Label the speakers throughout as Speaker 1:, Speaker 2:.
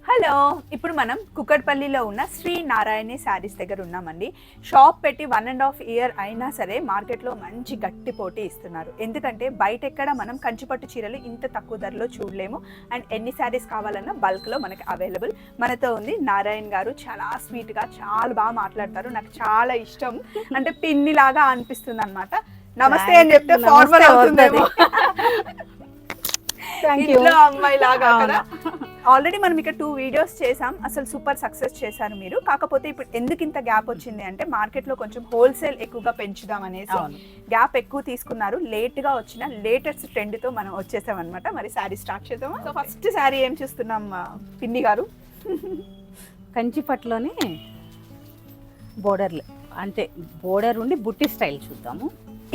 Speaker 1: Hello, ఇప్పుడు మనం కుక్కట్పల్లిలో ఉన్న శ్రీ నారాయణి శారీస్ దగ్గర ఉన్నామండి. షాప్ పెట్టి 1.5 year అయినా సరే మార్కెట్లో మంచి గట్టి పోటీ ఇస్తున్నారు. ఎందుకంటే బయట ఎక్కడ మనం కంచిపట్టు చీరలు ఇంత తక్కువ ధరలో చూడలేము. అండ్ ఎన్ని శారీస్ కావాలన్నా బల్క్లో మనకి అవైలబుల్. మనతో ఉంది నారాయణ్ గారు. చాలా స్వీట్గా, చాలా బాగా మాట్లాడతారు. నాకు చాలా ఇష్టం. అంటే పిన్ని లాగా అనిపిస్తుంది అనమాట. నమస్తే అని చెప్తే ఫార్మల్ అవుతుంది. ఇంట్లో అమ్మాయి లాగా కదా. ఆల్రెడీ మనం ఇక్కడ 2 videos చేసాం. అసలు సూపర్ సక్సెస్ చేశారు మీరు. కాకపోతే ఇప్పుడు ఎందుకు ఇంత గ్యాప్ వచ్చింది అంటే మార్కెట్ లో కొంచెం హోల్సేల్ ఎక్కువగా పెంచుదాం అనేసి గ్యాప్ ఎక్కువ తీసుకున్నారు. లేట్ గా వచ్చిన లేటెస్ట్ ట్రెండ్ తో మనం వచ్చేసాం అనమాట. మరి శారీ స్టార్ట్ చేద్దామా? సో ఫస్ట్ శారీ ఏం చూస్తున్నాం పిన్ని గారు?
Speaker 2: కంచిపట్టులోనే బోర్డర్లు, అంటే బోర్డర్ ఉండి బుట్టి స్టైల్ చూద్దాము.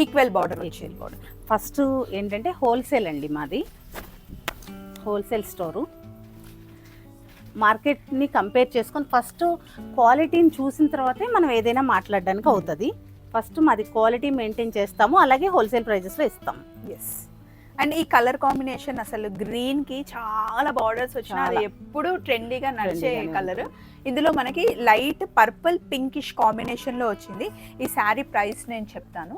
Speaker 1: ఈక్వల్ బార్డర్ వచ్చేది.
Speaker 2: బార్డర్ ఫస్ట్ ఏంటంటే హోల్సేల్ అండి మాది. Wholesale store. మార్కెట్ని కంపేర్ చేసుకొని ఫస్ట్ క్వాలిటీని చూసిన తర్వాతే మనం ఏదైనా మాట్లాడడానికి అవుతుంది. ఫస్ట్ మాది క్వాలిటీ మెయింటైన్ చేస్తాము, అలాగే హోల్సేల్ ప్రైజెస్లో ఇస్తాము.
Speaker 1: ఎస్. అండ్ ఈ కలర్ కాంబినేషన్ అసలు గ్రీన్ కి చాలా బార్డర్స్ వచ్చినా అది ఎప్పుడు ట్రెండీగా నడిచే కలర్. ఇందులో మనకి లైట్ పర్పుల్ పింకిష్ కాంబినేషన్ లో వచ్చింది. ఈ శారీ ప్రైస్ నేను చెప్తాను.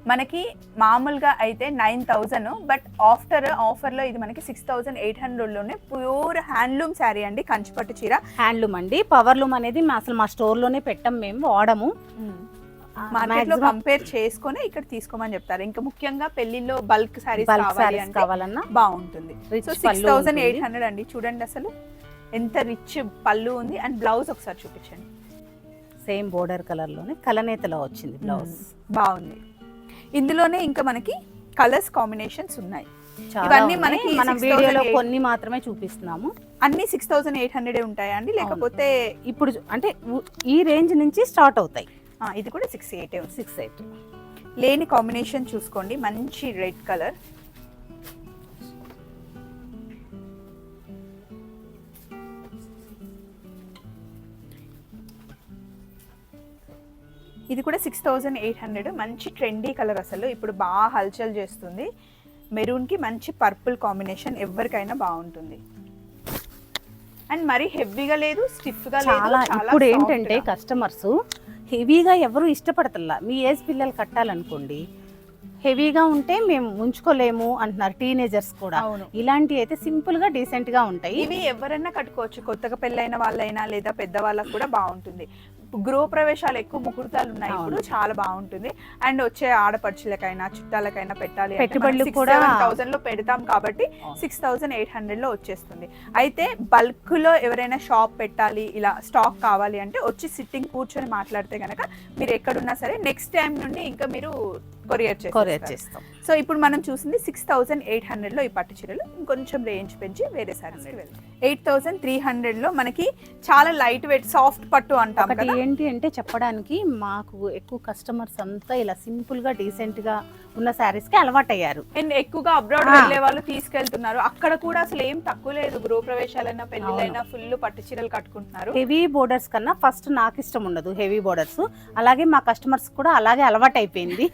Speaker 1: మనకి మామూలుగా అయితే 9,000, బట్ ఆఫర్లో ఇది మనకి 6,800లోనే ప్యూర్ హ్యాండ్లూమ్ శారీ అండి. కంచిపట్టు చీర
Speaker 2: హ్యాండ్లూమ్ అండి. పవర్లూమ్ అనేది అసలు మా స్టోర్లోనే పెట్టాం, మేము వాడము.
Speaker 1: మార్కెట్ లో కంపేర్ చేసుకొని ఇక్కడ తీసుకోమని చెప్తారు. ఇంకా ముఖ్యంగా పెళ్లిలో బల్క్ శారీస్ కావాలన్నా బాగుంటుంది. సో 6,800 అండి. చూడండి అసలు ఎంత రిచ్ పళ్ళు ఉంది. అండ్ బ్లౌజ్ ఒకసారి చూపించండి.
Speaker 2: సేమ్ బోర్డర్ కలర్ లోనే కలనేతలో వచ్చింది బ్లౌజ్.
Speaker 1: బాగుంది. ఇందులోనే ఇంకా మనకి కలర్స్ కాంబినేషన్స్ ఉన్నాయి.
Speaker 2: ఇవన్నీ మనకి మనం వీడియోలో కొన్ని మాత్రమే చూపిస్తున్నాము.
Speaker 1: అన్ని 6,800 ఉంటాయా అండి? లేకపోతే
Speaker 2: ఇప్పుడు అంటే ఈ రేంజ్ నుంచి స్టార్ట్ అవుతాయి.
Speaker 1: ఇది కూడా 6,800. లేని కాంబినేషన్ చూసుకోండి. మంచి రెడ్ కలర్. ఇది కూడా 6,800. మంచి ట్రెండీ కలర్, అసలు ఇప్పుడు బాగా హల్చల్ చేస్తుంది. మెరూన్ కి మంచి పర్పుల్ కాంబినేషన్ ఎవరికైనా బాగుంటుంది. అండ్ మరి హెవీగా లేదు, స్టిఫ్ గా లేదు.
Speaker 2: ఇప్పుడు ఏంటంటే కస్టమర్స్ హెవీగా ఎవరు ఇష్టపడతల్లా. మీ ఏజ్ పిల్లలు కట్టాలనుకోండి, హెవీగా ఉంటే మేము ఉంచుకోలేము అంటున్నారు టీనేజర్స్ కూడా. ఇలాంటివి అయితే సింపుల్ గా డీసెంట్ గా ఉంటాయి.
Speaker 1: ఇవి ఎవరైనా కట్టుకోవచ్చు. కొత్తగా పెళ్ళైన వాళ్ళైనా లేదా పెద్దవాళ్ళకు కూడా బాగుంటుంది. గృహ ప్రవేశాలు ఎక్కువ ముహూర్తాలు ఉన్నాయి ఇప్పుడు, చాలా బాగుంటుంది. అండ్ వచ్చే ఆడపడుచులకైనా చుట్టాలకైనా పెట్టాలి,
Speaker 2: పెట్టుబడులు కూడా
Speaker 1: 7,000 లో పెడతాం కాబట్టి 6,800 లో వచ్చేస్తుంది. అయితే బల్క్ లో ఎవరైనా షాప్ పెట్టాలి, ఇలా స్టాక్ కావాలి అంటే వచ్చి సిట్టింగ్ కూర్చొని మాట్లాడితే కనుక మీరు ఎక్కడున్నా సరే నెక్స్ట్ టైం నుండి ఇంకా మీరు కొరియర్ చేస్తాం. సో ఇప్పుడు మనం చూసింది 6,800 లో ఈ పట్టు చీరలు. ఇంకొంచెం రేంజ్ పెంచి వేరే సారీస్కి వెళ్తాం. 8,300 లో మనకి చాలా లైట్ వెయిట్ సాఫ్ట్ పట్టు అంటాం కదా.
Speaker 2: ఏంటి అంటే చెప్పడానికి మాకు ఎక్కువ కస్టమర్స్ అంతా ఇలా సింపుల్ గా డీసెంట్ గా ఉన్న శారీస్ కి అలవాటు అయ్యారు.
Speaker 1: అండ్ ఎక్కువగా అబ్రాడ్ వెళ్ళే వాళ్ళు తీసుకెళ్తున్నారు. అక్కడ కూడా అసలు ఏం తక్కువ లేదు. గృహ ప్రవేశాలైనా పెళ్లిళ్ళైనా ఫుల్ పట్టు చీరలు కట్టుకుంటున్నారు.
Speaker 2: హెవీ బోర్డర్స్ కన్నా ఫస్ట్ నాకు ఇష్టం ఉండదు హెవీ బోర్డర్స్. అలాగే మా కస్టమర్స్ కూడా అలాగే అలవాటు అయిపోయింది.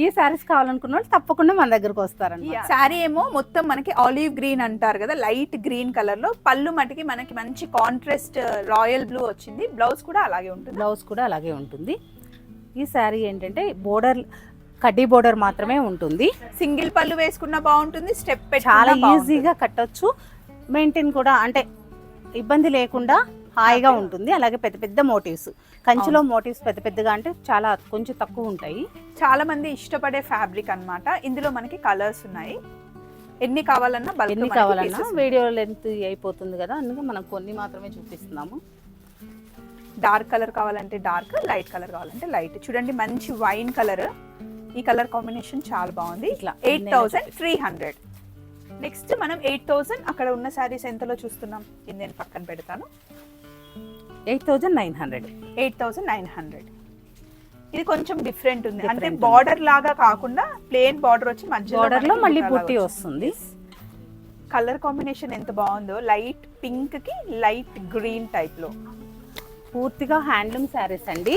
Speaker 2: ఈ శారీస్ కావాలనుకున్న వాళ్ళు తప్పకుండా మన దగ్గరకు వస్తారండి.
Speaker 1: శారీ ఏమో మొత్తం మనకి ఆలివ్ గ్రీన్ అంటారు కదా, లైట్ గ్రీన్ కలర్ లో. పళ్ళు మటుకి మనకి మంచి కాంట్రాస్ట్ రాయల్ బ్లూ వచ్చింది. బ్లౌజ్ కూడా అలాగే ఉంటుంది. ఈ శారీ ఏంటంటే బోర్డర్ కడ్డీ బోర్డర్ మాత్రమే ఉంటుంది. సింగిల్ పళ్ళు వేసుకున్నా బాగుంటుంది. స్టెప్
Speaker 2: చాలా ఈజీగా కట్టొచ్చు. మెయింటైన్ కూడా అంటే ఇబ్బంది లేకుండా హాయిగా ఉంటుంది. అలాగే పెద్ద పెద్ద మోటివ్స్, కంచిలో మోటివ్స్ పెద్ద పెద్దగా అంటే చాలా కొంచెం తక్కువ ఉంటాయి.
Speaker 1: చాలా మంది ఇష్టపడే ఫ్యాబ్రిక్ అన్నమాట. ఇందులో మనకి కలర్స్ ఉన్నాయి. ఎన్ని కావాలన్నా
Speaker 2: వీడియో లెంత్ అయిపోతుంది కదా, అందుకే మనం కొన్ని మాత్రమే చూపిస్తున్నాము.
Speaker 1: డార్క్ కలర్ కావాలంటే డార్క్, లైట్ కలర్ కావాలంటే లైట్. చూడండి మంచి వైన్ కలర్. ఈ కలర్ కాంబినేషన్ చాలా బాగుంది. ఇట్లా 8,300. నెక్స్ట్ మనం 8,000 అక్కడ ఉన్న శారీస్ ఎంతలో చూస్తున్నాం, ఇది నేను పక్కన పెడతాను.
Speaker 2: 8,900.
Speaker 1: ఇది కొంచెం డిఫరెంట్ ఉంది. అంటే బార్డర్ లాగా కాకుండా ప్లేన్ బార్డర్ వచ్చి
Speaker 2: మధ్యలో మళ్ళీ బుట్టి వస్తుంది.
Speaker 1: కలర్ కాంబినేషన్ ఎంత బాగుందో, లైట్ పింక్ కి లైట్ గ్రీన్ టైప్ లో.
Speaker 2: పూర్తిగా హ్యాండ్లూమ్ శారీస్ అండి.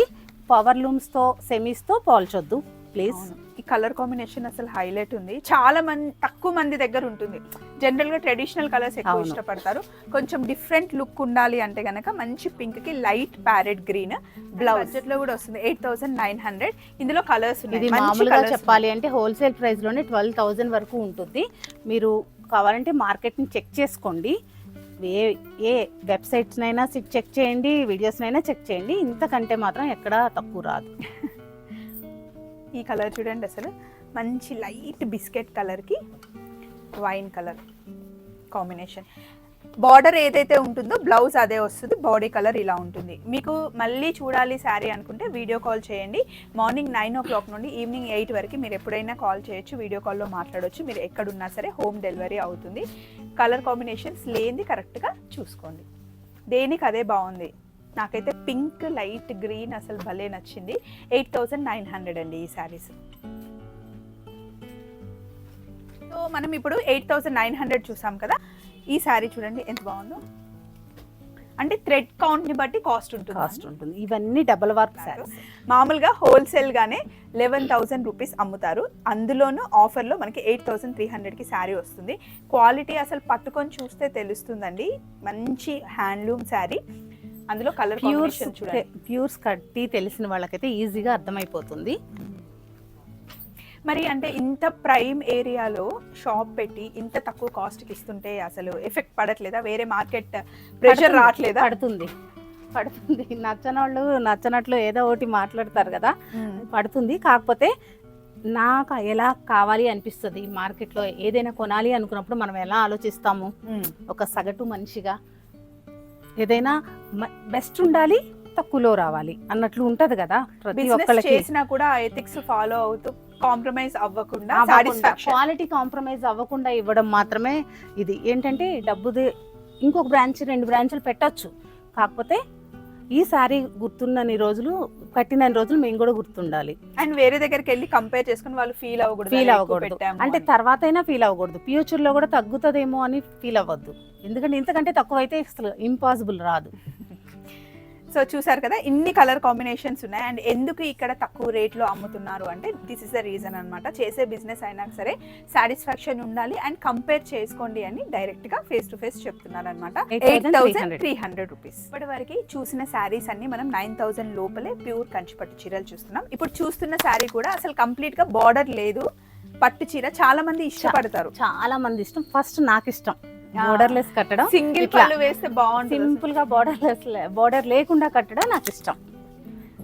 Speaker 2: పవర్ లూమ్స్ తో సెమీస్ తో పోల్చొద్దు. ప్లీజ్.
Speaker 1: ఈ కలర్ కాంబినేషన్ అసలు హైలైట్ ఉంది. చాలా మంది తక్కువ మంది దగ్గర ఉంటుంది. జనరల్ గా ట్రెడిషనల్ కలర్స్ ఎక్కువ ఇష్టపడతారు. కొంచెం డిఫరెంట్ లుక్ ఉండాలి అంటే గనక మంచి పింక్ కి light parrot green blouse budget లో కూడా వస్తుంది. 8,900. ఇందులో కలర్స్ ఉన్నాయి.
Speaker 2: ఇది మామూలుగా చెప్పాలి అంటే హోల్సేల్ ప్రైస్ లోనే 12,000 వరకు ఉంటుంది. మీరు కావాలంటే మార్కెట్ ని చెక్ చేసుకోండి. ఏ వెబ్సైట్స్ నైనా చెక్ చేయండి, వీడియోస్ నైనా చెక్ చేయండి. ఇంతకంటే మాత్రం ఎక్కడా తక్కువ రాదు.
Speaker 1: ఈ కలర్ చూడండి, అసలు మంచి లైట్ బిస్కెట్ కలర్ కి వైన్ కలర్ కాంబినేషన్. బార్డర్ ఏదైతే ఉంటుందో బ్లౌజ్ అదే వస్తుంది. బాడీ కలర్ ఇలా ఉంటుంది. మీకు మళ్ళీ చూడాలి శారీ అనుకుంటే వీడియో కాల్ చేయండి. మార్నింగ్ 9 o'clock నుండి ఈవినింగ్ 8 వరకు మీరు ఎప్పుడైనా కాల్ చేయొచ్చు, వీడియో కాల్లో మాట్లాడవచ్చు. మీరు ఎక్కడున్నా సరే హోమ్ డెలివరీ అవుతుంది. కలర్ కాంబినేషన్స్ లేనిది కరెక్ట్గా చూసుకోండి. దేనికి అదే బాగుంది. నాకైతే పింక్ లైట్ గ్రీన్ అసలు భలే నచ్చింది. 8,900 అండి ఈ శారీస్. సో మనం ఇప్పుడు 8,900 చూసాం కదా. ఈ శారీ చూడండి ఎంత బాగుందో. అంటే థ్రెడ్ కౌంట్ ని బట్టి కాస్ట్ ఉంటుంది.
Speaker 2: ఇవన్నీ డబుల్ వర్క్ శారీస్.
Speaker 1: మామూలుగా హోల్సేల్ గానే 11,000 రూపీస్ అమ్ముతారు. అందులోనూ ఆఫర్లో మనకి 8,300కి శారీ వస్తుంది. క్వాలిటీ అసలు పట్టుకొని చూస్తే తెలుస్తుందండి. మంచి హ్యాండ్లూమ్ శారీ. అందులో కలర్ కాంబినేషన్ చూడండి.
Speaker 2: ప్యూర్స్ కట్టి తెలిసిన వాళ్ళకైతే ఈజీగా అర్థమైపోతుంది.
Speaker 1: మరి అంటే ఇంత ప్రైమ్ ఏరియాలో షాప్ పెట్టి ఇంత తక్కువ కాస్ట్కి ఇస్తుంటే అసలు ఎఫెక్ట్ పడట్లేదా? వేరే మార్కెట్ ప్రెషర్ రావట్లేదా?
Speaker 2: పడుతుంది. నచ్చనోళ్ళు నచ్చనట్లు ఏదో ఒకటి మాట్లాడతారు కదా, పడుతుంది. కాకపోతే నాకు ఎలా కావాలి అనిపిస్తుంది. మార్కెట్లో ఏదైనా కొనాలి అనుకున్నప్పుడు మనం ఎలా ఆలోచిస్తాము? ఒక సగటు మనిషిగా ఏదైనా బెస్ట్ ఉండాలి, తక్కువలో రావాలి అన్నట్లు ఉంటది కదా. ప్రతి ఒక్కళ్ళకి
Speaker 1: చేసినా కూడా ఎథిక్స్ ఫాలో అవుతూ కాంప్రమైజ్ అవ్వకుండా
Speaker 2: క్వాలిటీ కాంప్రమైజ్ అవ్వకుండా ఇవ్వడం మాత్రమే ఇది. ఏంటంటే డబ్బుది ఇంకొక బ్రాంచ్ 2 బ్రాంచ్లు పెట్టొచ్చు. కాకపోతే ఈ సారీ గుర్తున్నన్ని రోజులు, కట్టిన రోజులు మేము కూడా గుర్తుండాలి.
Speaker 1: అండ్ వేరే దగ్గరికి వెళ్ళి కంపేర్ చేసుకుని వాళ్ళు ఫీల్ అవ్వకూడదు.
Speaker 2: అంటే తర్వాత అయినా ఫీల్ అవ్వకూడదు. ఫ్యూచర్ లో కూడా తగ్గుతుందేమో అని ఫీల్ అవ్వద్దు. ఎందుకంటే ఇంతకంటే తక్కువ అయితే అసలు ఇంపాసిబుల్ రాదు.
Speaker 1: సో చూసారు కదా, ఇన్ని కలర్ కాంబినేషన్స్ ఉన్నాయి. అండ్ ఎందుకు ఇక్కడ తక్కువ రేట్లో అమ్ముతున్నారు అంటే దిస్ ఇస్ ద రీజన్ అనమాట. చేసే బిజినెస్ అయినా సరే సాటిస్ఫాక్షన్ ఉండాలి అండ్ కంపేర్ చేసుకోండి అని డైరెక్ట్ గా ఫేస్ టు ఫేస్ చెప్తున్నారు అనమాట. 8,300 రూపీస్. ఇప్పటి వరకు చూసిన శారీస్ అన్ని మనం 9,000 లోపలే ప్యూర్ కంచిపట్టు చీరలు చూస్తున్నాం. ఇప్పుడు చూస్తున్న శారీ కూడా అసలు కంప్లీట్ గా బార్డర్ లేదు, పట్టు చీర. చాలా మంది ఇష్టపడతారు.
Speaker 2: చాలా మంది ఇష్టం. ఫస్ట్ నాకు ఇష్టం బోర్డర్లెస్ కట్టడం.
Speaker 1: సింగిల్ పళ్ళు వేస్తే బాగుంటుంది.
Speaker 2: సింపుల్ గా బోర్డర్ లేకుండా కట్టడం నాకు ఇష్టం.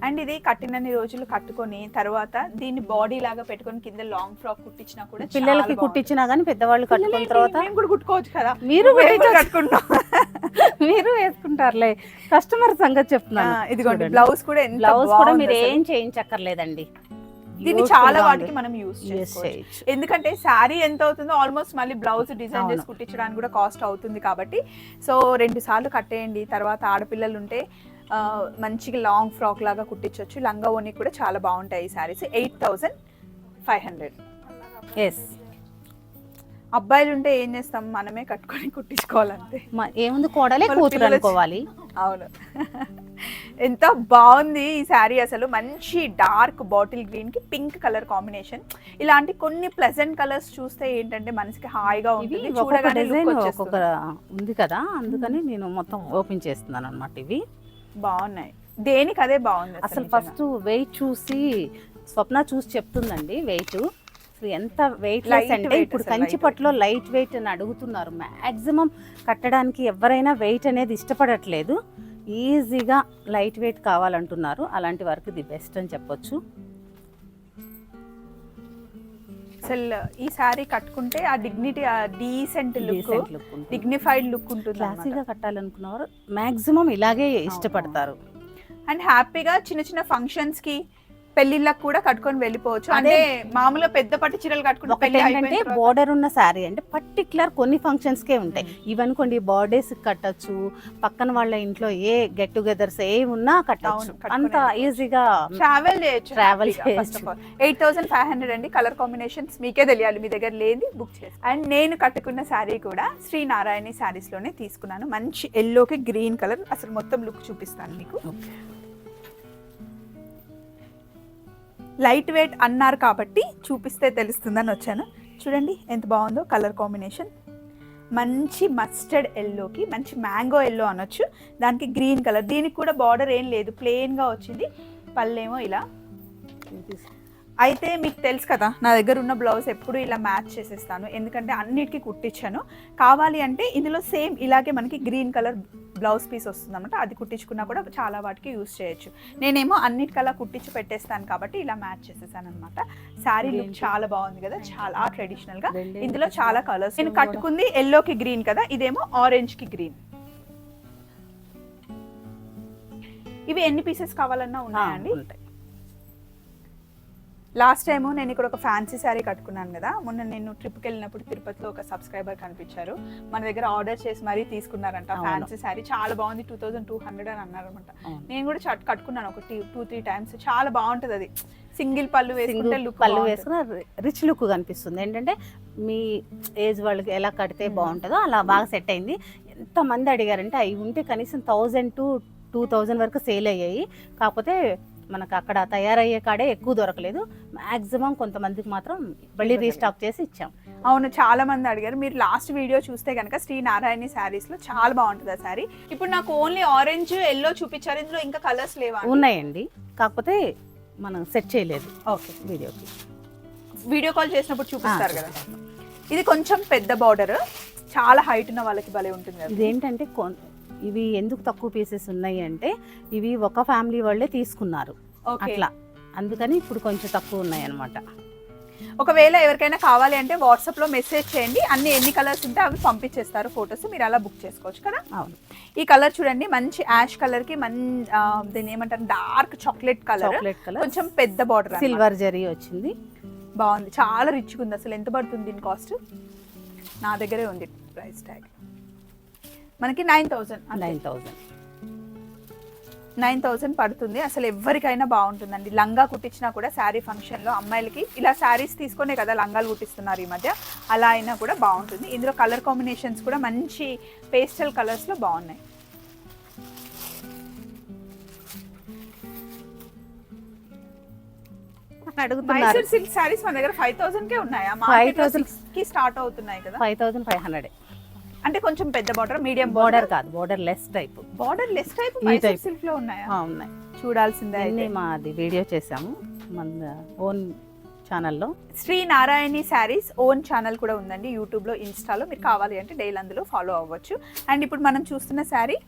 Speaker 1: అండ్ ఇది కట్టినన్ని రోజులు కట్టుకొని తర్వాత దీన్ని బాడీ లాగా పెట్టుకొని కింద లాంగ్ ఫ్రాక్ కుట్టించినా కూడా
Speaker 2: పిల్లలకి కుట్టించినా గానీ పెద్దవాళ్ళు కట్టుకున్న తర్వాత
Speaker 1: మేము కూడా కుట్టుకోవచ్చు కదా.
Speaker 2: మీరు
Speaker 1: కట్టుకుంటాం,
Speaker 2: మీరు వేసుకుంటారులే. కస్టమర్ సంగతి చెప్తున్నాను.
Speaker 1: ఇదిగోండి బ్లౌజ్ కూడా
Speaker 2: బ్లౌజ్ కూడా మీరు ఏం చేయించక్కర్లేదండి.
Speaker 1: దీన్ని చాలా వాటికి మనం యూస్ చేసుకోవచ్చు. ఎందుకంటే శారీ ఎంత అవుతుందో ఆల్మోస్ట్ మళ్ళీ బ్లౌజ్ డిజైన్ చేసి కుట్టించడానికి కూడా కాస్ట్ అవుతుంది కాబట్టి. సో 2 సార్లు కట్టేయండి. తర్వాత ఆడపిల్లలు ఉంటే మంచిగా లాంగ్ ఫ్రాక్ లాగా కుట్టించవచ్చు. లంగా ఓని కూడా చాలా బాగుంటాయి ఈ శారీస్. 8,500. ఎస్. అబ్బాయిలు ఉంటే ఏం చేస్తాం, మనమే కట్టుకొని కుట్టించుకోవాలంటే.
Speaker 2: ఏముంది, కోడలే కూతురు అనుకోవాలి.
Speaker 1: అవును. ఎంత బాగుంది ఈ శారీ అసలు. మంచి డార్క్ బాటిల్ గ్రీన్ కి పింక్ కలర్ కాంబినేషన్. ఇలాంటి కొన్ని ప్లెజెంట్ కలర్స్ చూస్తే ఏంటంటే మనసుకి హాయిగా ఉంటుంది. చూడగానే
Speaker 2: ఒక్కొక్క ఉంది కదా, అందుకని నేను మొత్తం ఓపెన్ చేస్తున్నాను అన్నమాట. ఇవి
Speaker 1: బాగున్నాయి, దేనికి అదే బాగుంది.
Speaker 2: అసలు ఫస్ట్ వెయిట్ చూసి స్వప్న చూసి చెప్తుందండి. వెయిట్ ఎంత వెయిట్ లెస్ అంటే ఇప్పుడు కంచిపట్టులో లైట్ వెయిట్ అని అడుగుతున్నారు. మ్యాక్సిమం కట్టడానికి ఎవరైనా వెయిట్ అనేది ఇష్టపడట్లేదు. ఈజీగా లైట్ వెయిట్ కావాలంటున్నారు. అలాంటి వరకు ది బెస్ట్ అని చెప్పొచ్చు.
Speaker 1: అసలు ఈ సారీ కట్టుకుంటే ఆ డిగ్నిటీ, ఆ డీసెంట్ లుక్, డిగ్నిఫైడ్ లుక్ ఉంటుంది.
Speaker 2: క్లాసీగా కట్టాలనుకున్నవారు మ్యాక్సిమం ఇలాగే ఇష్టపడతారు.
Speaker 1: అండ్ హ్యాపీగా చిన్న చిన్న ఫంక్షన్స్ కి, పెళ్లిళ్ళకి కూడా కట్టుకొని వెళ్ళిపోవచ్చు. అంటే మామూలుగా పెద్ద పట్టు చీరలు కట్టుకుంటే
Speaker 2: బోర్డర్ ఉన్న శారీ అంటే పర్టికులర్ కొన్ని ఫంక్షన్స్ కే ఉంటాయి. ఇవనుకోండి బర్త్డేస్ కట్టచ్చు, పక్కన వాళ్ళ ఇంట్లో ఏ గెట్ టుగెదర్స్ ఏ ఉన్నా కట్టచ్చు. అంత ఈజీగా ట్రావెల్ చేయొచ్చు.
Speaker 1: 8,500 అండి. కలర్ కాంబినేషన్స్ మీకే తెలియాలి, మీ దగ్గర లేని బుక్ చేసి. అండ్ నేను కట్టుకున్న శారీ కూడా శ్రీ నారాయణి శారీస్ లోనే తీసుకున్నాను. మంచి ఎల్లోకి గ్రీన్ కలర్. అసలు మొత్తం లుక్ చూపిస్తాను మీకు. లైట్ వెయిట్ అన్నారు కాబట్టి చూపిస్తే తెలుస్తుందని వచ్చాను. చూడండి ఎంత బాగుందో కలర్ కాంబినేషన్. మంచి మస్టర్డ్ ఎల్లోకి మంచి మ్యాంగో ఎల్లో అనొచ్చు, దానికి గ్రీన్ కలర్. దీనికి కూడా బార్డర్ ఏం లేదు, ప్లెయిన్గా వచ్చింది. పళ్ళేమో ఇలా. అయితే మీకు తెలుసు కదా నా దగ్గర ఉన్న బ్లౌజ్ ఎప్పుడు ఇలా మ్యాచ్ చేసేస్తాను, ఎందుకంటే అన్నిటికీ కుట్టించాను. కావాలి అంటే ఇందులో సేమ్ ఇలాగే మనకి గ్రీన్ కలర్ బ్లౌజ్ పీస్ వస్తుంది అనమాట, అది కుట్టించుకున్నా కూడా చాలా వాటికి యూస్ చేయొచ్చు. నేనేమో అన్నిటికల్లా కుట్టించి పెట్టేస్తాను కాబట్టి ఇలా మ్యాచ్ చేసేసాను అనమాట. శారీ లుక్ చాలా బాగుంది కదా, చాలా ట్రెడిషనల్ గా. ఇందులో చాలా కలర్స్. నేను కట్టుకుంది ఎల్లోకి గ్రీన్ కదా, ఇదేమో ఆరెంజ్ కి గ్రీన్. ఇవి ఎన్ని పీసెస్ కావాలన్నా ఉన్నాయండి. లాస్ట్ టైము నేను ఇక్కడ ఒక ఫ్యాన్సీ శారీ కట్టుకున్నాను కదా, మొన్న నేను ట్రిప్కి వెళ్ళినప్పుడు తిరుపతిలో ఒక సబ్స్క్రైబర్ కనిపించారు, మన దగ్గర ఆర్డర్ చేసి మరీ తీసుకున్నారంట. ఫ్యాన్సీ శారీ చాలా బాగుంది, 2200 అని అన్నారనమాట. నేను కూడా కట్టుకున్నాను ఒక 2-3 టైమ్స్. చాలా బాగుంటుంది అది, సింగిల్ పళ్ళు వేసుకుంటే
Speaker 2: పళ్ళు వేసుకున్న రిచ్ లుక్ కనిపిస్తుంది. ఏంటంటే మీ ఏజ్ వాళ్ళకి ఎలా కడితే బాగుంటుందో అలా బాగా సెట్ అయింది. ఎంతమంది అడిగారంటే అవి ఉంటే కనీసం 1000 to 2000 వరకు సేల్ అయ్యాయి. కాకపోతే మనకు అక్కడ తయారయ్యే కాడే ఎక్కువ దొరకలేదు. మ్యాక్సిమం కొంతమందికి మాత్రం మళ్ళీ రీస్టాక్ చేసి ఇచ్చాం.
Speaker 1: అవును, చాలా మంది అడిగారు. మీరు లాస్ట్ వీడియో చూస్తే కనుక శ్రీ నారాయణి శారీస్ లో చాలా బాగుంటుంది ఆ శారీ. ఇప్పుడు నాకు ఓన్లీ ఆరెంజ్ ఎల్లో చూపించారు, ఇందులో ఇంకా కలర్స్ లేవా?
Speaker 2: ఉన్నాయండి, కాకపోతే మనం సెట్ చేయలేదు.
Speaker 1: ఓకే,
Speaker 2: వీడియోకి
Speaker 1: వీడియో కాల్ చేసినప్పుడు చూపిస్తారు కదా. ఇది కొంచెం పెద్ద బార్డర్, చాలా హైట్ ఉన్న వాళ్ళకి భలే ఉంటుంది కదా.
Speaker 2: ఇదేంటంటే ఇవి ఎందుకు తక్కువ పీసెస్ ఉన్నాయి అంటే ఇవి ఒక ఫ్యామిలీ వాళ్ళే తీసుకున్నారు అట్లా, అందుకని ఇప్పుడు కొంచెం తక్కువ ఉన్నాయి అన్నమాట.
Speaker 1: ఒకవేళ ఎవరికైనా కావాలి అంటే వాట్సాప్ లో మెసేజ్ చేయండి, అన్ని ఎన్ని కలర్స్ ఉంటే అవి పంపించేస్తారు ఫొటోస్, మీరు అలా బుక్ చేసుకోవచ్చు కదా.
Speaker 2: అవును,
Speaker 1: ఈ కలర్ చూడండి, మంచి యాష్ కలర్ కి దీన్ని ఏమంటారు, డార్క్ చాక్లెట్ కలర్, కొంచెం పెద్ద బార్డర్,
Speaker 2: సిల్వర్ జరీ వచ్చింది.
Speaker 1: బాగుంది, చాలా రిచ్గా ఉంది. అసలు ఎంత పడుతుంది దీని కాస్ట్? నా దగ్గరే ఉంది ప్రైస్ ట్యాగ్. మనకి 9000 పడుతుంది. అసలు ఎవరికైనా బాగుంటుందండి. లంగా కుట్టించినా కూడా శారీ ఫంక్షన్లో అమ్మాయిలకి ఇలా శారీస్ తీసుకునే కదా లంగాలు కుట్టిస్తున్నారు ఈ మధ్య, అలా అయినా కూడా బాగుంటుంది. ఇందులో కలర్ కాంబినేషన్స్ కూడా మంచి పేస్టల్ కలర్స్లో బాగున్నాయి. మైసూర్ సిల్క్ శారీస్ మన దగ్గర 5000 కే ఉన్నాయా? 5000 కి స్టార్ట్ అవుతున్నాయి కదా.
Speaker 2: 5500
Speaker 1: అంటే కొంచెం పెద్ద బార్డర్, మీడియం
Speaker 2: బార్డర్ కాదు, border less type.
Speaker 1: Border less type Mysore silk లో ఉన్నాయా?
Speaker 2: ఉన్నాయి,
Speaker 1: చూడాల్సిందే.
Speaker 2: మాది వీడియో చేసాము మన ఓన్ ఛానల్లో.
Speaker 1: శ్రీ నారాయణి శారీస్ ఓన్ ఛానల్ కూడా ఉందండి యూట్యూబ్లో, ఇన్స్టాలో. మీరు కావాలి అంటే డైలీ అందులో ఫాలో అవ్వచ్చు. అండ్ ఇప్పుడు మనం చూస్తున్న శారీ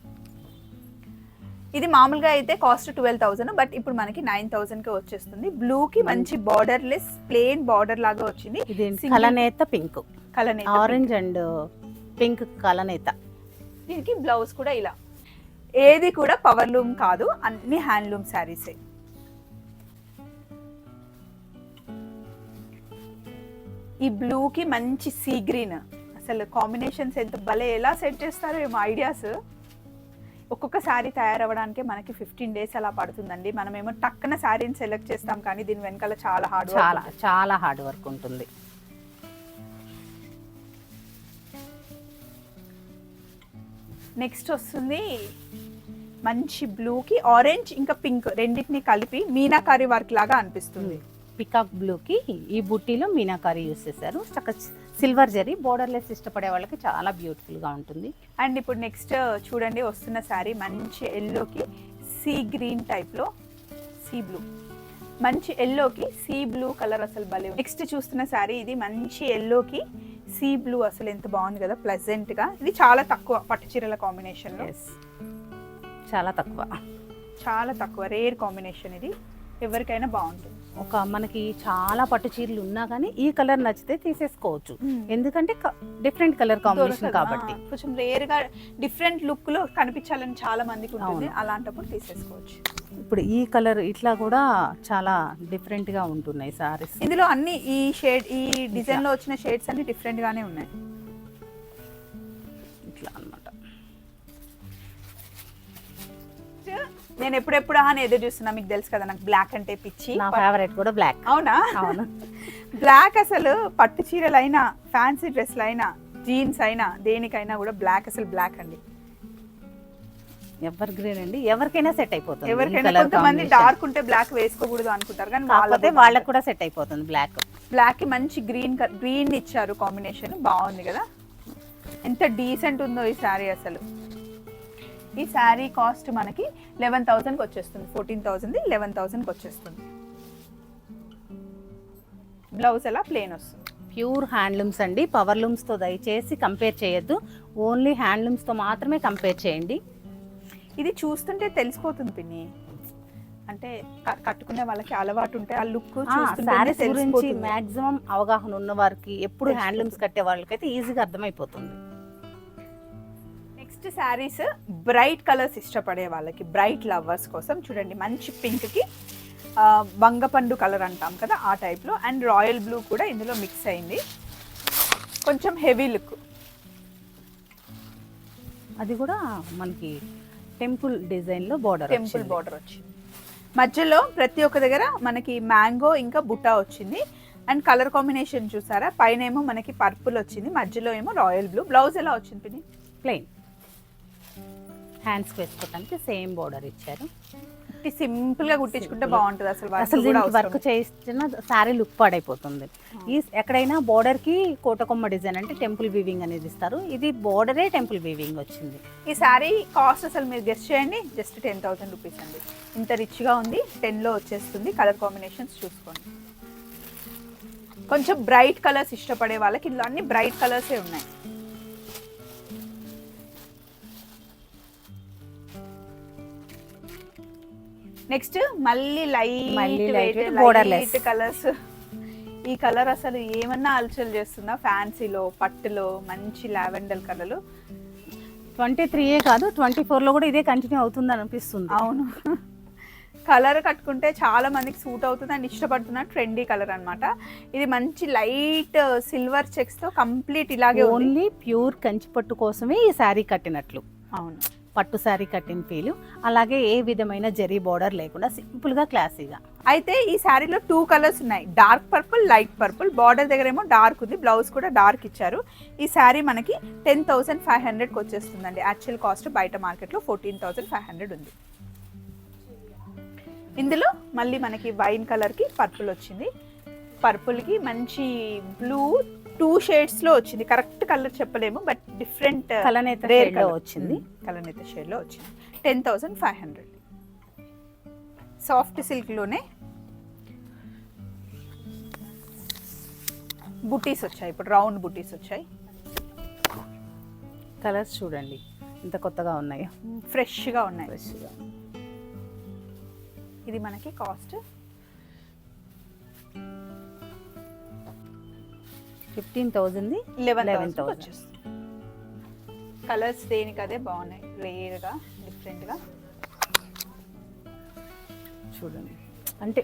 Speaker 1: ఇది మామూలుగా అయితే కాస్ట్ 12000, బట్ ఇప్పుడు మనకి 9000కి వచ్చేస్తుంది. బ్లూ కి మంచి బార్డర్ లెస్ ప్లెయిన్ బార్డర్ లాగా వచ్చింది.
Speaker 2: కలనేత పింక్,
Speaker 1: కలనేత
Speaker 2: ఆరెంజ్ అండ్ పింక్ కలనేత.
Speaker 1: దీనికి బ్లౌజ్ కూడా ఇలా. ఏది కూడా పవర్ లూమ్ కాదు, అన్ని హ్యాండ్లూమ్ శారీసే. ఈ బ్లూ కి మంచి సీ గ్రీన్, అసలు కాంబినేషన్స్ ఎంత భలే, ఎలా సెట్ చేస్తారో ఏమో ఐడియాస్. ఒక్కొక్క శారీ తయారవ్వడానికి మనకి 15 days అలా పడుతుందండి. మనమేమో టక్కున శారీని సెలెక్ట్ చేస్తాం, కానీ దీని వెనకాల చాలా
Speaker 2: హార్డ్ వర్క్ ఉంటుంది.
Speaker 1: నెక్స్ట్ వస్తుంది మంచి బ్లూకి ఆరెంజ్ ఇంకా పింక్ రెండింటిని కలిపి మీనాకారి వర్క్ లాగా అనిపిస్తుంది.
Speaker 2: పికాక్ బ్లూకి ఈ బుట్టీలో మీనాకారి యూస్ చేశారు. సిల్వర్ జరీ బోర్డర్లెస్ ఇష్టపడే వాళ్ళకి చాలా బ్యూటిఫుల్గా ఉంటుంది.
Speaker 1: అండ్ ఇప్పుడు నెక్స్ట్ చూడండి వస్తున్న శారీ మంచి ఎల్లోకి సీ గ్రీన్ టైప్లో సీ బ్లూ, మంచి ఎల్లోకి సీ బ్లూ కలర్, అసలు భలే. నెక్స్ట్ చూస్తున్న శారీ ఇది మంచి ఎల్లోకి సీ బ్లూ, అసలు ఎంత బాగుంది కదా ప్లెజెంట్గా. ఇది చాలా తక్కువ పట్టు చీరల కాంబినేషన్లో,
Speaker 2: చాలా తక్కువ రేర్
Speaker 1: కాంబినేషన్. ఇది ఎవరికైనా బాగుంటుంది.
Speaker 2: ఒక మనకి చాలా పట్టు చీరలు ఉన్నా కానీ ఈ కలర్ నచ్చితే తీసేసుకోవచ్చు, ఎందుకంటే డిఫరెంట్ కలర్ కాంబినేషన్ కాబట్టి.
Speaker 1: కొంచెం రేర్ గా డిఫరెంట్ లుక్ లో కనిపించాలని చాలా మందికి ఉంటుంది, అలాంటప్పుడు తీసేసుకోవచ్చు.
Speaker 2: ఇప్పుడు ఈ కలర్ ఇట్లా కూడా చాలా డిఫరెంట్ గా ఉంటున్నాయి సారీస్.
Speaker 1: ఇందులో అన్ని ఈ షేడ్, ఈ డిజైన్ లో వచ్చిన షేడ్స్ అన్ని డిఫరెంట్ గానే ఉన్నాయి.
Speaker 2: ఇట్లా అన్నమాట.
Speaker 1: నేను ఎప్పుడెప్పుడు అని ఎదురు చూస్తున్నా, మీకు తెలుసు కదా నాకు బ్లాక్ అంటే పిచ్చి.
Speaker 2: నా ఫేవరెట్ కూడా బ్లాక్.
Speaker 1: అవునా? అవును. బ్లాక్ అసలు పట్టు చీరలైనా ఫ్యాన్సీ డ్రెస్లు అయినా జీన్స్ అయినా దేనికైనా కూడా బ్లాక్, అసలు బ్లాక్ అండి.
Speaker 2: ఎవర్ గ్రీన్ అండి, ఎవరికైనా సెట్ అయిపోతుంది.
Speaker 1: ఎవరికైనా, కొంతమంది డార్క్ ఉంటే బ్లాక్ వేసుకోకూడదు అనుకుంటారు కానీ
Speaker 2: కాకపోతే వాళ్ళకి కూడా సెట్ అయిపోతుంది.
Speaker 1: బ్లాక్ కి మంచి గ్రీన్ ఇచ్చారు, కాంబినేషన్ బాగుంది కదా. ఎంత డీసెంట్ ఉందో ఈ శారీ అసలు. ఈ శారీ కాస్ట్ మనకి 11,000కి వచ్చేస్తుంది. 14,000 11,000కి వచ్చేస్తుంది. బ్లౌజ్ ఎలా ప్లేన్ వస్తుంది.
Speaker 2: ప్యూర్ హ్యాండ్లూమ్స్ అండి, పవర్ లూమ్స్తో దయచేసి కంపేర్ చేయొద్దు. ఓన్లీ హ్యాండ్లూమ్స్తో మాత్రమే కంపేర్ చేయండి.
Speaker 1: ఇది చూస్తుంటే తెలిసిపోతుంది పిన్ని, అంటే కట్టుకునే వాళ్ళకి అలవాటు ఉంటే ఆ లుక్
Speaker 2: శారీస్ గురించి మాక్సిమం అవగాహన ఉన్న వారికి, ఎప్పుడు హ్యాండ్లూమ్స్ కట్టే వాళ్ళకైతే ఈజీగా అర్థమైపోతుంది.
Speaker 1: నెక్స్ట్ శారీస్ బ్రైట్ కలర్స్ ఇష్టపడే వాళ్ళకి, బ్రైట్ లవర్స్ కోసం చూడండి. మంచి పింక్కి వంగపండు కలర్ అంటాం కదా ఆ టైప్లో, అండ్ రాయల్ బ్లూ కూడా ఇందులో మిక్స్ అయింది. కొంచెం హెవీ లుక్.
Speaker 2: అది కూడా మనకి టెంపుల్ డిజైన్లో బార్డర్,
Speaker 1: టెంపుల్ బార్డర్ వచ్చింది. మధ్యలో ప్రతి ఒక్క దగ్గర మనకి మ్యాంగో ఇంకా బుట్టా వచ్చింది. అండ్ కలర్ కాంబినేషన్ చూసారా, పైన ఏమో మనకి పర్పుల్ వచ్చింది, మధ్యలో ఏమో రాయల్ బ్లూ. బ్లౌజ్ ఎలా వచ్చింది పిన్ని?
Speaker 2: ప్లెయిన్. హ్యాండ్స్ వేసుకోవడానికి సేమ్ బార్డర్ ఇచ్చారు.
Speaker 1: సింపుల్ గా కుట్టించుకుంటే బాగుంటుంది.
Speaker 2: అసలు దీనికి వర్క్ చేసిన శారీ లుక్ పాడైపోతుంది. ఈ ఎక్కడైనా బోర్డర్ కి కోటకొమ్మ డిజైన్ అంటే టెంపుల్ వీవింగ్ అనేది ఇస్తారు, ఇది బోర్డరే టెంపుల్ వీవింగ్ వచ్చింది.
Speaker 1: ఈ శారీ కాస్ట్ అసలు మీరు గెస్ట్ చేయండి, జస్ట్ 10,000 రూపీస్ అండి. ఇంత రిచ్ గా ఉంది, 10లో వచ్చేస్తుంది. కలర్ కాంబినేషన్స్ చూసుకోండి. కొంచెం బ్రైట్ కలర్స్ ఇష్టపడే వాళ్ళకి ఇందులో అన్ని బ్రైట్ కలర్సే ఉన్నాయి. నెక్స్ట్ మళ్ళీ లైట్ కలర్స్. ఈ కలర్ అసలు ఏమన్నా అల్చల్ చేస్తుందా ఫ్యాన్సీలో, పట్టులో మంచి లావెండర్ కలర్.
Speaker 2: 23 కాదు 24లో కూడా ఇదే కంటిన్యూ అవుతుంది అనిపిస్తుంది.
Speaker 1: అవును, కలర్ కట్టుకుంటే చాలా మందికి సూట్ అవుతుంది అండ్ ఇష్టపడుతున్న ట్రెండీ కలర్ అన్నమాట. ఇది మంచి లైట్ సిల్వర్ చెక్స్ తో కంప్లీట్ ఇలాగే,
Speaker 2: ఓన్లీ ప్యూర్ కంచిపట్టు కోసమే ఈ శారీ కట్టినట్లు.
Speaker 1: అవును,
Speaker 2: పట్టు శారీ కట్టిన ఫీల్. అలాగే ఏ విధమైన జరీ బార్డర్ లేకుండా సింపుల్ గా క్లాసీగా.
Speaker 1: అయితే ఈ శారీలో 2 కలర్స్ ఉన్నాయి, dark purple, light purple. Border దగ్గర ఏమో డార్క్ ఉంది, బ్లౌజ్ కూడా డార్క్ ఇచ్చారు. ఈ శారీ మనకి 10,500కి వచ్చేస్తుందండి. యాక్చువల్ కాస్ట్ బయట మార్కెట్లో 14,500 ఉంది. ఇందులో మళ్ళీ మనకి వైన్ కలర్కి పర్పుల్ వచ్చింది, పర్పుల్కి మంచి బ్లూ 2 షేడ్స్లో వచ్చింది. కరెక్ట్ కలర్ చెప్పలేము, బట్ డిఫరెంట్ రేర్ కలర్ వచ్చింది. కలనేత షేడ్లో వచ్చింది. 10,500. సాఫ్ట్ సిల్క్లోనే బుటీస్ వచ్చాయి, ఇప్పుడు రౌండ్ బుటీస్ వచ్చాయి.
Speaker 2: కలర్స్ చూడండి ఎంత కొత్తగా ఉన్నాయో,
Speaker 1: ఫ్రెష్గా ఉన్నాయి. ఇది మనకి కాస్ట్
Speaker 2: 15,000
Speaker 1: 11,000 వచ్చేస్తుంది. కలర్స్ దేనికి అదే బాగున్నాయి, రేర్గా డిఫరెంట్గా
Speaker 2: చూడండి. అంటే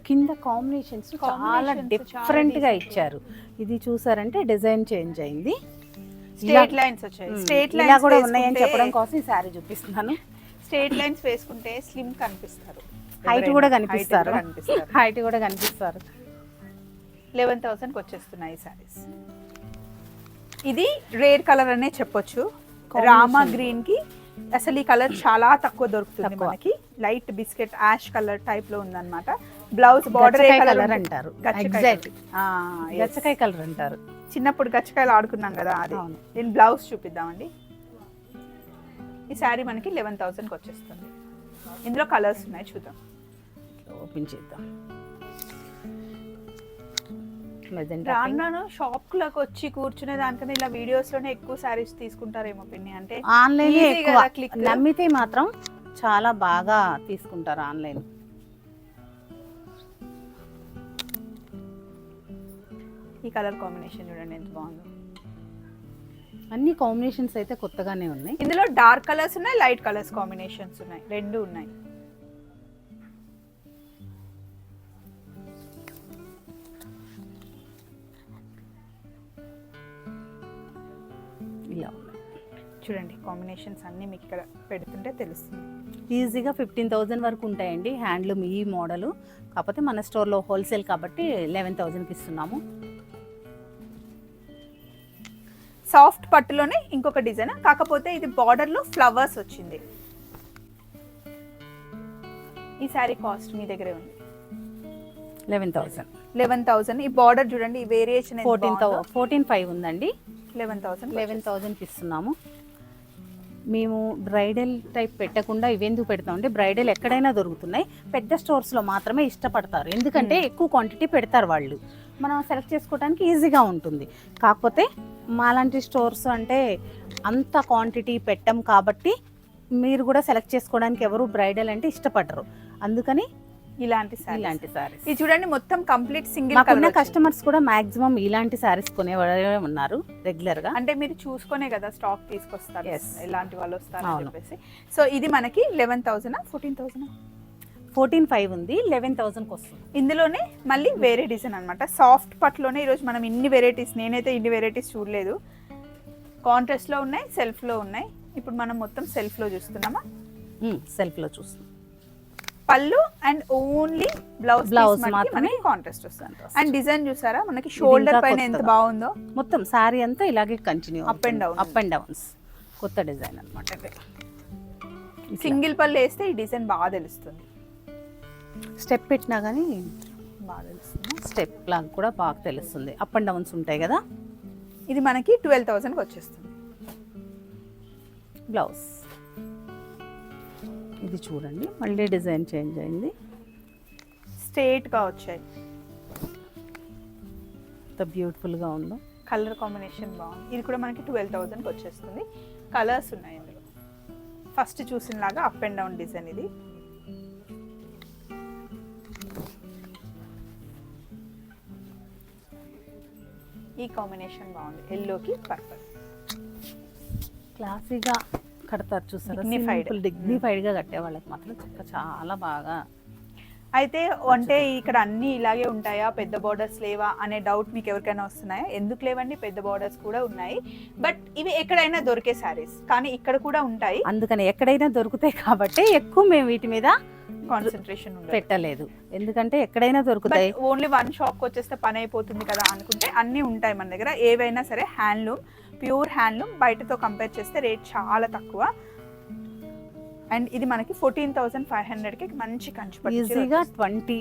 Speaker 2: కింద కాంబినేషన్స్ చాలా డిఫరెంట్ గా ఇచ్చారు. ఇది చూసారంటే డిజైన్ చేంజ్ అయింది,
Speaker 1: స్ట్రేట్ లైన్స్ వచ్చాయి. స్ట్రేట్
Speaker 2: లైన్స్ ఇలా కూడా ఉన్నాయని చెప్పడం కోసం ఈ సారీ చూపిస్తున్నాను.
Speaker 1: స్ట్రేట్ లైన్స్ వేసుకుంటే స్లిమ్ కనిపిస్తారు,
Speaker 2: హైట్ కూడా కనిపిస్తారు, హైట్ కూడా కనిపిస్తారు.
Speaker 1: 11,000కి వచ్చేస్తున్నాయి ఈ సారీస్. ఇది రేర్ కలర్ అనే చెప్పొచ్చు. రామా గ్రీన్ కి అసలు ఈ కలర్ చాలా తక్కువ దొరుకుతుంది మనకి. Light biscuit ash colour type లో ఉందన్నమాట. బ్లౌజ్ బార్డర్ ఏ కలర్
Speaker 2: అంటారు, గచ్చకాయ కలర్ అంటారు.
Speaker 1: చిన్నప్పుడు గచ్చకాయలు ఆడుకున్నాం కదా అది. దీని బ్లౌజ్ చూపిద్దామండి. ఈ శారీ మనకి 11,000కి వచ్చేస్తుంది. ఇందులో కలర్స్ ఉన్నాయి, చూద్దాం.
Speaker 2: ఓపెన్ చేద్దాం.
Speaker 1: రాను షాప్ లకు వచ్చి కూర్చునే దానికన్నా ఇలా వీడియోస్ లోనే ఎక్కువ సారీస్ తీసుకుంటారేమో పిన్ని. అంటే
Speaker 2: ఆన్లైన్ నమ్మితే మాత్రం చాలా బాగా తీసుకుంటారు ఆన్లైన్.
Speaker 1: ఈ కలర్ కాంబినేషన్ చూడండి ఎంత బాగుందో.
Speaker 2: అన్ని కాంబినేషన్స్ అయితే కొత్తగానే ఉన్నాయి.
Speaker 1: ఇందులో డార్క్ కలర్స్ ఉన్నాయి, లైట్ కలర్స్ కాంబినేషన్స్ ఉన్నాయి, రెండు ఉన్నాయి.
Speaker 2: ఇలా
Speaker 1: చూడండి కాంబినేషన్స్ అన్నీ మీకు ఇక్కడ పెడుతుంటే తెలుస్తుంది.
Speaker 2: ఈజీగా 15,000 వరకు ఉంటాయండి హ్యాండ్లూమ్ ఈ మోడలు. కాకపోతే మన స్టోర్లో హోల్సేల్ కాబట్టి 11,000కి ఇస్తున్నాము.
Speaker 1: సాఫ్ట్ పట్టులోనే ఇంకొక డిజైన్, కాకపోతే ఇది బార్డర్లో ఫ్లవర్స్ వచ్చింది. ఈ శారీ కాస్ట్ మీ దగ్గరే ఉంది
Speaker 2: 11,000.
Speaker 1: 11,000. ఈ బార్డర్ చూడండి, ఈ వేరియేషన్
Speaker 2: 14,500 ఉందండి.
Speaker 1: 11,000
Speaker 2: ఇస్తున్నాము. మేము బ్రైడల్ టైప్ పెట్టకుండా ఇవెందుకు పెడతామంటే బ్రైడల్ ఎక్కడైనా దొరుకుతున్నాయి, పెద్ద స్టోర్స్లో మాత్రమే ఇష్టపడతారు, ఎందుకంటే ఎక్కువ క్వాంటిటీ పెడతారు వాళ్ళు, మనం సెలెక్ట్ చేసుకోవడానికి ఈజీగా ఉంటుంది. కాకపోతే మాలాంటి స్టోర్స్ అంటే అంత క్వాంటిటీ పెట్టం కాబట్టి మీరు కూడా సెలెక్ట్ చేసుకోవడానికి ఎవరు బ్రైడల్ అంటే ఇష్టపడరు, అందుకని
Speaker 1: ఇలాంటి
Speaker 2: సారీస్.
Speaker 1: ఇది చూడండి, మొత్తం కంప్లీట్ సింగిల్
Speaker 2: మాకున్న
Speaker 1: కలర్.
Speaker 2: కస్టమర్స్ కూడా మాక్సిమం ఇలాంటి సారీస్ కొనేవాళ్ళే ఉన్నారు రెగ్యులర్ గా.
Speaker 1: అంటే మీరు చూసుకునే కదా స్టాక్ తీసుకొస్తారు,
Speaker 2: Yes.
Speaker 1: ఇలాంటి వాళ్ళు వస్తారు అని
Speaker 2: అవును.
Speaker 1: చెప్పేసి. సో ఇది మనకి 11,000 14,000.
Speaker 2: 14,500 ఉంది, 11,000కి వస్తుంది.
Speaker 1: ఇందులోనే మళ్ళీ వేరే డిజైన్ అన్నమాట. సాఫ్ట్ పట్లోనే ఈరోజు మనం ఇన్ని వెరైటీస్, నేనైతే ఇన్ని వెరైటీస్ చూడలేదు. కాంట్రాస్ట్ లో ఉన్నాయి, సెల్ఫ్ లో ఉన్నాయి. ఇప్పుడు మనం మొత్తం సెల్ఫ్ లో చూస్తున్నామా?
Speaker 2: సెల్ఫ్ లో చూస్తున్నాం.
Speaker 1: పళ్ళు అండ్ ఓన్లీ బ్లౌజ్
Speaker 2: మాత్రమే
Speaker 1: మనకి కాంట్రాస్ట్ వస్తుంది. అండ్ డిజైన్ చూసారా మనకి షోల్డర్
Speaker 2: ఇంకా
Speaker 1: పైన ఎంత
Speaker 2: కొత్తగా.
Speaker 1: బాగుందో.
Speaker 2: మొత్తం సారీ అంతా ఇలాగే continue
Speaker 1: Up and down.
Speaker 2: Up and downs. కొత్త డిజైన్ అన్నమాట.
Speaker 1: సింగిల్ పళ్ళు వేస్తే ఈ డిజైన్ బాగా తెలుస్తుంది,
Speaker 2: స్టెప్ పెట్టినా కానీ
Speaker 1: బాగా తెలుస్తుంది.
Speaker 2: స్టెప్ లాగా కూడా బాగా తెలుస్తుంది. అప్ అండ్ డౌన్స్ ఉంటాయి కదా.
Speaker 1: ఇది మనకి 12,000కి వచ్చేస్తుంది.
Speaker 2: బ్లౌజ్ ఇది చూడండి, మళ్ళీ డిజైన్ చేంజ్ అయింది,
Speaker 1: స్ట్రేట్ గా వచ్చాయి.
Speaker 2: ఎంత బ్యూటిఫుల్గా ఉందో.
Speaker 1: కలర్ కాంబినేషన్ బాగుంది. ఇది కూడా మనకి 12,000కి వచ్చేస్తుంది. కలర్స్ ఉన్నాయి ఇందులో. ఫస్ట్ చూసిన లాగా అప్ అండ్ డౌన్ డిజైన్ ఇది. ఈ కాంబినేషన్ బాగుంది, ఎల్లోకి పర్పల్.
Speaker 2: క్లాసీగా కడతారు చూసారా,
Speaker 1: Dignified.
Speaker 2: డిగ్నిఫైడ్ గా కట్టే వాళ్ళకి మాత్రం చాలా బాగా.
Speaker 1: అయితే అంటే ఇక్కడ అన్ని ఇలాగే ఉంటాయా, పెద్ద బోర్డర్స్ లేవా అనే డౌట్ మీకు ఎవరికైనా వస్తున్నాయా? ఎందుకు లేవండి, పెద్ద బోర్డర్స్ కూడా ఉన్నాయి. బట్ ఇవి ఎక్కడైనా దొరికే శారీస్, కానీ ఇక్కడ కూడా ఉంటాయి.
Speaker 2: అందుకని ఎక్కడైనా దొరుకుతాయి కాబట్టి ఎక్కువ మేము వీటి మీద
Speaker 1: కాన్సన్ట్రేషన్
Speaker 2: పెట్టలేదు, ఎందుకంటే ఎక్కడైనా దొరుకుతాయి.
Speaker 1: ఓన్లీ వన్ షాప్కి వచ్చేస్తే పని అయిపోతుంది కదా అనుకుంటే అన్నీ ఉంటాయి మన దగ్గర. ఏవైనా సరే హ్యాండ్లూమ్, ప్యూర్ హ్యాండ్లూమ్. బయటతో కంపేర్ చేస్తే రేట్ చాలా తక్కువ. అండ్ ఇది మనకి 14,500కి మంచి కంచిపట్టు
Speaker 2: ఈజీగా 20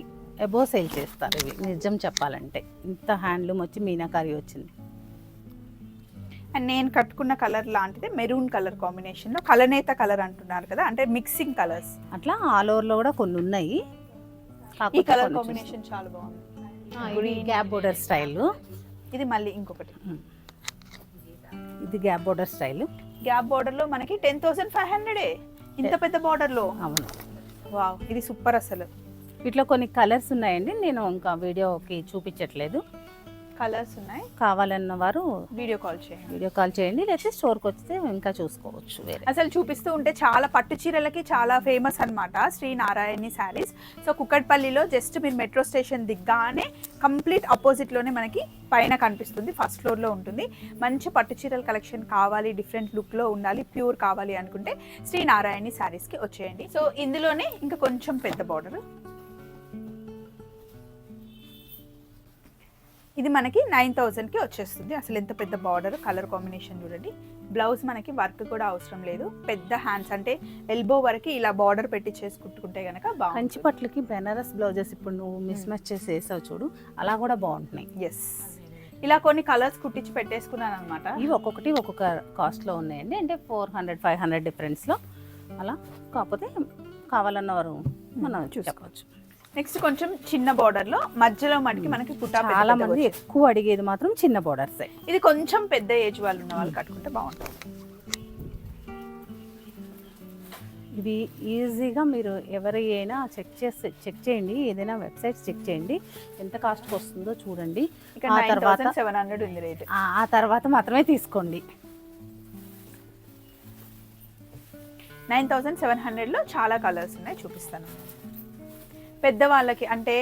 Speaker 2: అబోవ్ సేల్ చేస్తారు ఇవి, నిజం చెప్పాలంటే. ఇంత హ్యాండ్లూమ్ వచ్చి మీనాకారి వచ్చింది.
Speaker 1: అండ్ నేను కట్టుకున్న కలర్ లాంటిది మెరూన్ కలర్ కాంబినేషన్ లో, కలనేత కలర్ అంటున్నారు కదా, అంటే మిక్సింగ్ కలర్స్.
Speaker 2: అట్లా ఆల్ ఓవర్ లో కూడా కొన్ని ఉన్నాయి.
Speaker 1: ఈ కలర్ కాంబినేషన్ చాలా బాగుంది.
Speaker 2: Gap border style.
Speaker 1: ఇది మళ్ళీ ఇంకొకటి,
Speaker 2: ఇది gap border style.
Speaker 1: Gap border లో మనకి 10,500. ఇంత పెద్ద బోర్డర్ లో.
Speaker 2: అవును.
Speaker 1: వావ్, ఇది సూపర్ అసలు.
Speaker 2: వీటిలో కొన్ని కలర్స్ ఉన్నాయండి, నేను ఇంకా వీడియోకి చూపించట్లేదు.
Speaker 1: కలర్స్ ఉన్నాయి,
Speaker 2: కావాలన్న వారు
Speaker 1: వీడియో కాల్ చేయండి.
Speaker 2: వీడియో కాల్ చేయండి, లేకపోతే స్టోర్కి వస్తే ఇంకా చూసుకోవచ్చు. వేరే
Speaker 1: అసలు చూపిస్తూ ఉంటే చాలా పట్టు చీరలకి చాలా ఫేమస్ అన్నమాట శ్రీ నారాయణి శారీస్. సో కుక్కట్పల్లిలో జస్ట్ మీరు మెట్రో స్టేషన్ దిగ్గానే కంప్లీట్ ఆపోజిట్లోనే మనకి పైన కనిపిస్తుంది, ఫస్ట్ ఫ్లోర్లో ఉంటుంది. మంచి పట్టు చీరల కలెక్షన్ కావాలి, డిఫరెంట్ లుక్లో ఉండాలి, ప్యూర్ కావాలి అనుకుంటే శ్రీ నారాయణి శారీస్కి వచ్చేయండి. సో ఇందులోనే ఇంకా కొంచెం పెద్ద బార్డర్. ఇది మనకి 9,000కి వచ్చేస్తుంది. అసలు ఎంత పెద్ద బార్డర్, కలర్ కాంబినేషన్ చూడండి. బ్లౌజ్ మనకి వర్క్ కూడా అవసరం లేదు, పెద్ద హ్యాండ్స్ అంటే ఎల్బో వరకు ఇలా బార్డర్ పెట్టి చేసుకుంటుంటే కనుక బాగుంది.
Speaker 2: కంచి పట్లకి బెనారస్ బ్లౌజెస్ ఇప్పుడు నువ్వు మిస్ మ్యాచ్ చేసి వేసావు చూడు, అలా కూడా బాగుంటున్నాయి.
Speaker 1: ఎస్, ఇలా కొన్ని కలర్స్ కుట్టించి పెట్టేసుకున్నాను అనమాట.
Speaker 2: ఇవి ఒక్కొక్కటి ఒక్కొక్క కాస్ట్లో ఉన్నాయండి, అంటే 400-500 డిఫరెన్స్లో అలా. కాకపోతే కావాలన్నవారు మనం చెప్పవచ్చు.
Speaker 1: నెక్స్ట్ కొంచెం చిన్న బార్డర్ లో మధ్యలో మటుకి మనకి పుటా
Speaker 2: చాలా మంది ఎక్కువ అడిగేది మాత్రం చిన్న బార్డర్స్.
Speaker 1: ఇది కొంచెం పెద్ద ఏజ్ వాళ్ళు ఉన్న వాళ్ళు కట్టుకుంటే బాగుంటుంది.
Speaker 2: ఇవి ఈజీగా మీరు ఎవరైనా చెక్ చేయండి, ఏదైనా వెబ్సైట్స్ చెక్ చేయండి, ఎంత కాస్ట్కి వస్తుందో చూడండి.
Speaker 1: ఇక్కడ
Speaker 2: ఆ తర్వాత
Speaker 1: 9,700 ఉంది రేట్.
Speaker 2: ఆ తర్వాత మాత్రమే తీసుకోండి.
Speaker 1: 9,700లో చాలా కలర్స్ ఉన్నాయి, చూపిస్తాను. పెద్దవాళ్ళకి అంటే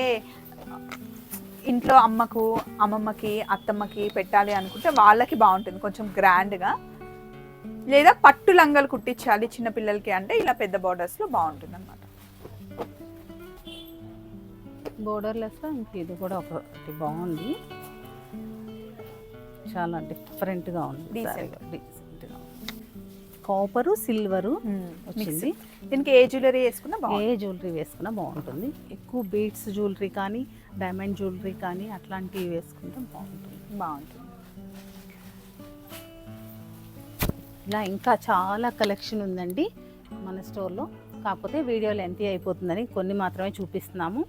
Speaker 1: ఇంట్లో అమ్మకు, అమ్మమ్మకి, అత్తమ్మకి పెట్టాలి అనుకుంటే వాళ్ళకి బాగుంటుంది, కొంచెం గ్రాండ్గా. లేదా పట్టు లంగలు కుట్టించాలి చిన్నపిల్లలకి అంటే ఇలా పెద్ద బార్డర్స్లో బాగుంటుంది అనమాట.
Speaker 2: బోర్డర్లెస్ ఇంక ఇది కూడా ఒకటి బాగుంది, చాలా డిఫరెంట్గా ఉంది,
Speaker 1: డీసెంట్గా.
Speaker 2: కాపరు సిల్వరు వచ్చింది.
Speaker 1: దీనికి ఏ జ్యువెలరీ వేసుకున్నా
Speaker 2: ఏ జ్యువెలరీ వేసుకున్నా బాగుంటుంది. ఎక్కువ బీడ్స్ జ్యువెలరీ కానీ డైమండ్ జ్యువెలరీ కానీ అట్లాంటివి వేసుకుంటే బాగుంటుంది. ఇలా ఇంకా చాలా కలెక్షన్ ఉందండి మన స్టోర్లో. కాకపోతే వీడియో లెంతీ అయిపోతుందని కొన్ని మాత్రమే చూపిస్తున్నాము.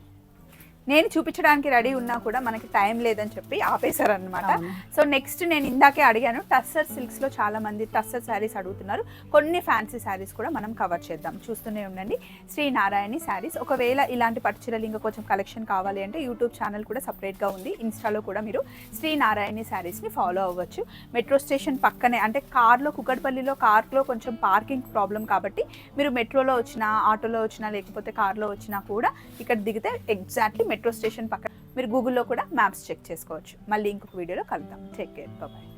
Speaker 1: నేను చూపించడానికి రెడీ ఉన్నా కూడా మనకి టైం లేదని చెప్పి ఆపేశారనమాట. సో నెక్స్ట్ నేను ఇందాకే అడిగాను, టస్సర్ సిల్క్స్లో చాలా మంది టస్సర్ శారీస్ అడుగుతున్నారు. కొన్ని ఫ్యాన్సీ శారీస్ కూడా మనం కవర్ చేద్దాం. చూస్తూనే ఉండండి శ్రీ నారాయణి శారీస్. ఒకవేళ ఇలాంటి పట్టు చీరలు ఇంకా కొంచెం కలెక్షన్ కావాలి అంటే యూట్యూబ్ ఛానల్ కూడా సపరేట్గా ఉంది. ఇన్స్టాలో కూడా మీరు శ్రీ నారాయణి శారీస్ని ఫాలో అవ్వచ్చు. మెట్రో స్టేషన్ పక్కనే, అంటే కార్లో కుకట్పల్లిలో కార్లో కొంచెం పార్కింగ్ ప్రాబ్లం కాబట్టి మీరు మెట్రోలో వచ్చినా ఆటోలో వచ్చినా లేకపోతే కార్లో వచ్చినా కూడా ఇక్కడ దిగితే ఎగ్జాక్ట్లీ మెట్రో స్టేషన్ పక్కన మీరు గూగుల్లో కూడా మ్యాప్స్ చెక్ చేసుకోవచ్చు. మళ్ళీ ఇంకొక వీడియోలో కలుద్దాం. Take care, bye.